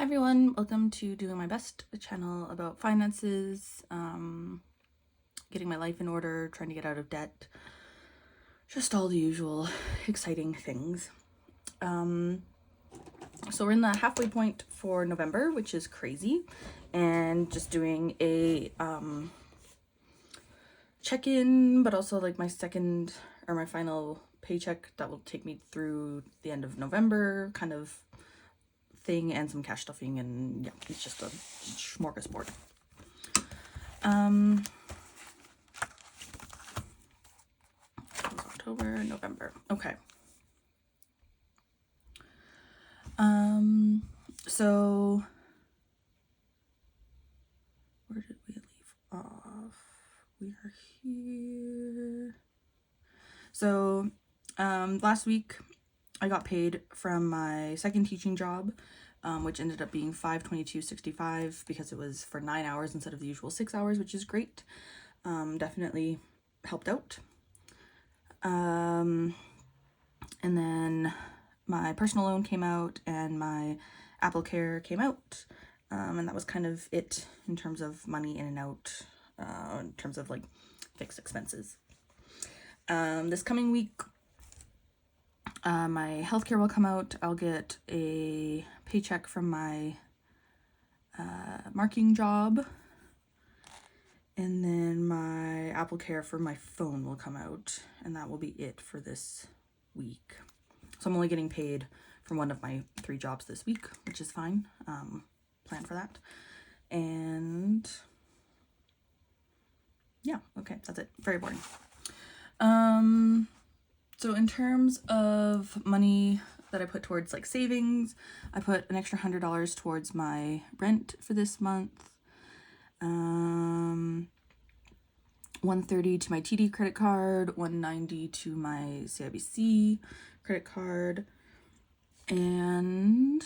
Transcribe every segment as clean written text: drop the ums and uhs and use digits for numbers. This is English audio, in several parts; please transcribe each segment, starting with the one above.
Hi everyone, welcome to Doing My Best, a channel about finances, getting my life in order, trying to get out of debt, just all the usual exciting things. So we're in the halfway point for November, which is crazy, and just doing a check-in, but also like my second or my final paycheck that will take me through the end of November kind of thing, and some cash stuffing, and yeah, it's just a smorgasbord. October, November. Okay. So where did we leave off? We are here. So last week I got paid from my second teaching job, which ended up being $522.65 because it was for 9 hours instead of the usual 6 hours, which is great. Definitely helped out. And then my personal loan came out and my Apple Care came out. And that was kind of it in terms of money in and out, in terms of like fixed expenses. This coming week, my healthcare will come out. I'll get a paycheck from my marking job. And then my Apple Care for my phone will come out. And that will be it for this week. So I'm only getting paid from one of my 3 jobs this week, which is fine. Plan for that. And yeah, okay, that's it. Very boring. So in terms of money that I put towards like savings, I put an extra $100 towards my rent for this month. $130 to my TD credit card, $190 to my CIBC credit card, and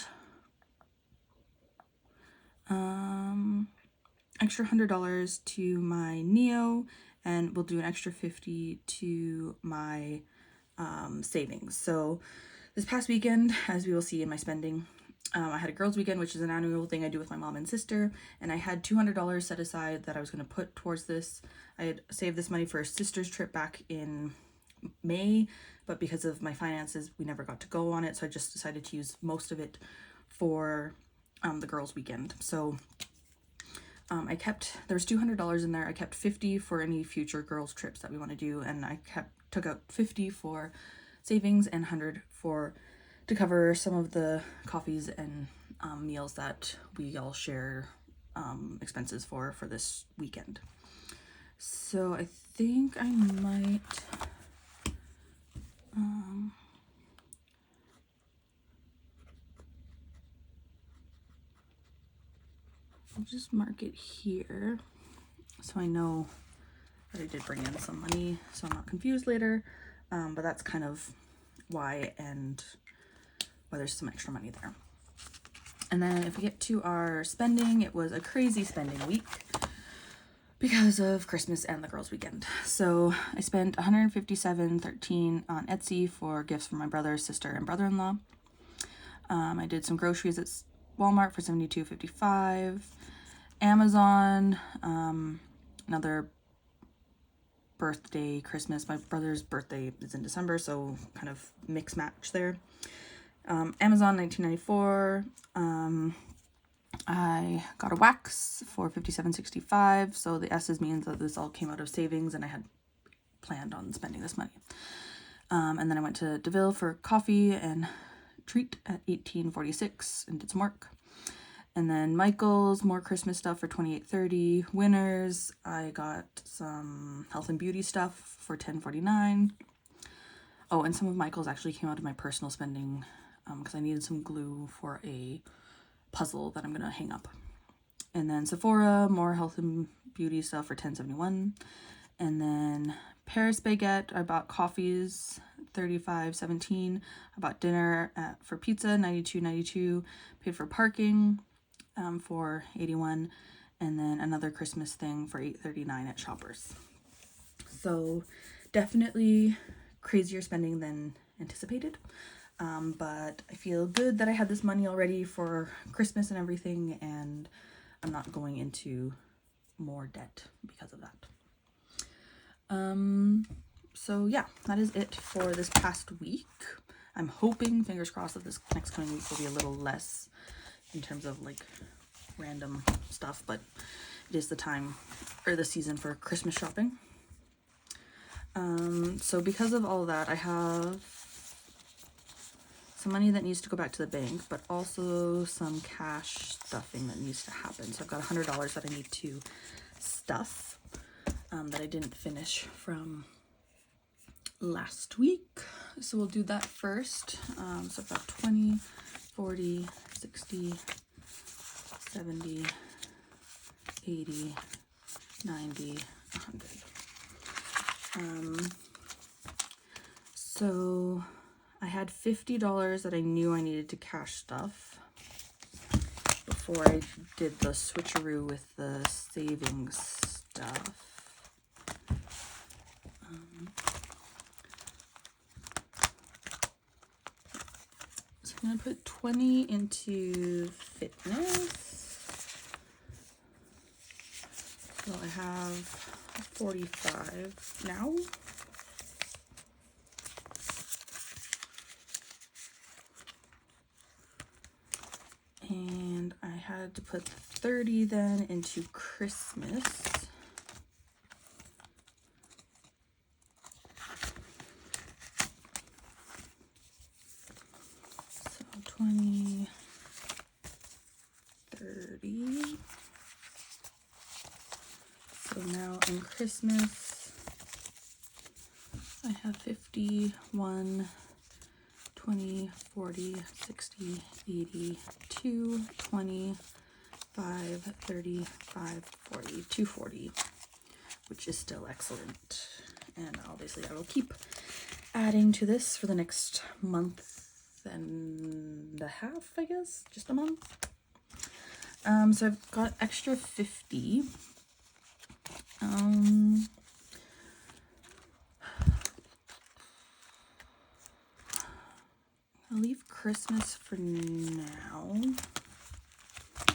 extra $100 to my Neo, and we'll do an extra $50 to my savings. So this past weekend, as we will see in my spending, I had a girls' weekend, which is an annual thing I do with my mom and sister, and I had $200 set aside that I was going to put towards this. I had saved this money for a sister's trip back in May, but because of my finances, we never got to go on it, so I just decided to use most of it for the girls' weekend. So I kept, there was $200 in there. I kept $50 for any future girls' trips that we want to do, and I took out $50 for savings and $100 to cover some of the coffees and meals that we all share expenses for this weekend. So I think I might I'll just mark it here so I know that I did bring in some money, so I'm not confused later. But that's kind of why and why there's some extra money there. And then if we get to our spending, it was a crazy spending week because of Christmas and the girls' weekend. So I spent $157.13 on Etsy for gifts for my brother, sister, and brother-in-law. I did some groceries at Walmart for $72.55. Amazon, another birthday, Christmas. My brother's birthday is in December, so kind of mix match there. Amazon, $19.94. I got a wax for $57.65, so the S's means that this all came out of savings and I had planned on spending this money. And then I went to DeVille for coffee and treat at $18.46 and did some work. And then Michael's, more Christmas stuff for $28.30. Winners, I got some health and beauty stuff for $10.49. Oh, and some of Michael's actually came out of my personal spending because I needed some glue for a puzzle that I'm going to hang up. And then Sephora, more health and beauty stuff for $10.71. And then Paris Baguette, I bought coffees, $35.17. I bought dinner for pizza, $92.92. Paid for parking for $81. And then another Christmas thing for $8.39 at Shoppers. So definitely crazier spending than anticipated. but I feel good that I had this money already for Christmas and everything, and I'm not going into more debt because of that. So yeah, that is it for this past week. I'm hoping, fingers crossed, that this next coming week will be a little less in terms of like random stuff, but it is the time or the season for Christmas shopping. So because of all that, I have some money that needs to go back to the bank, but also some cash stuffing that needs to happen. So I've got $100 that I need to stuff, that I didn't finish from last week. So we'll do that first. So I've got 20, 40, 60, 70, 80, 90, 100. So I had $50 that I knew I needed to cash stuff before I did the switcheroo with the savings stuff. So I'm going to put 20 into fitness. So I have 45 now. And I had to put 30 then into Christmas. So 20, 30. So now in Christmas, I have 51, 20, 40, 60, 80, 2, 20, 5, 30, 5, 40, 240, which is still excellent. And obviously I will keep adding to this for the next month and a half, I guess, just a month. So I've got extra 50. I'll leave Christmas for now.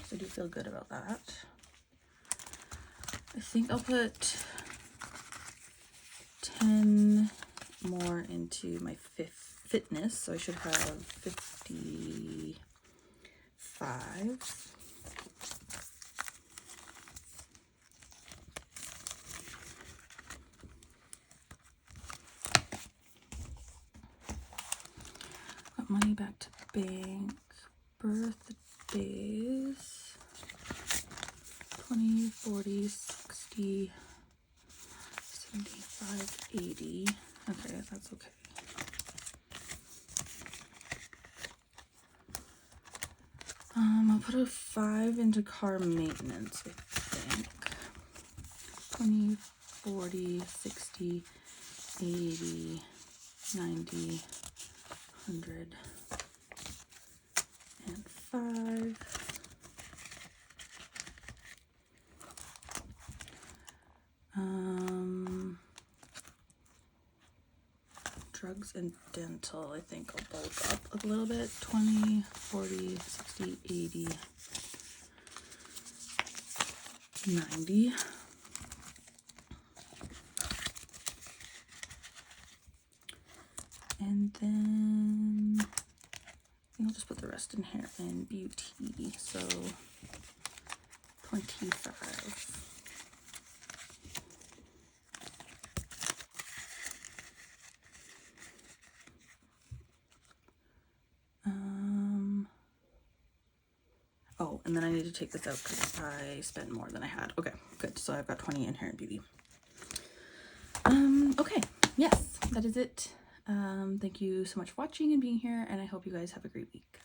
So I do feel good about that. I think I'll put 10 more into my fitness. So I should have 55. Money back to bank. Birthdays. 20, 40, 60, 75, 80. Okay, that's okay. I'll put a 5 into car maintenance, I think. 20, 40, 60, 80, 90, 100, and 5. Drugs and dental, I think I'll bulk up a little bit. 20, 40, 60, 80, 90. And then I think I'll just put the rest in hair and beauty. So 25. Oh, and then I need to take this out because I spent more than I had. Okay, good. So I've got 20 in hair and beauty. Okay, yes, that is it. Thank you so much for watching and being here, and I hope you guys have a great week.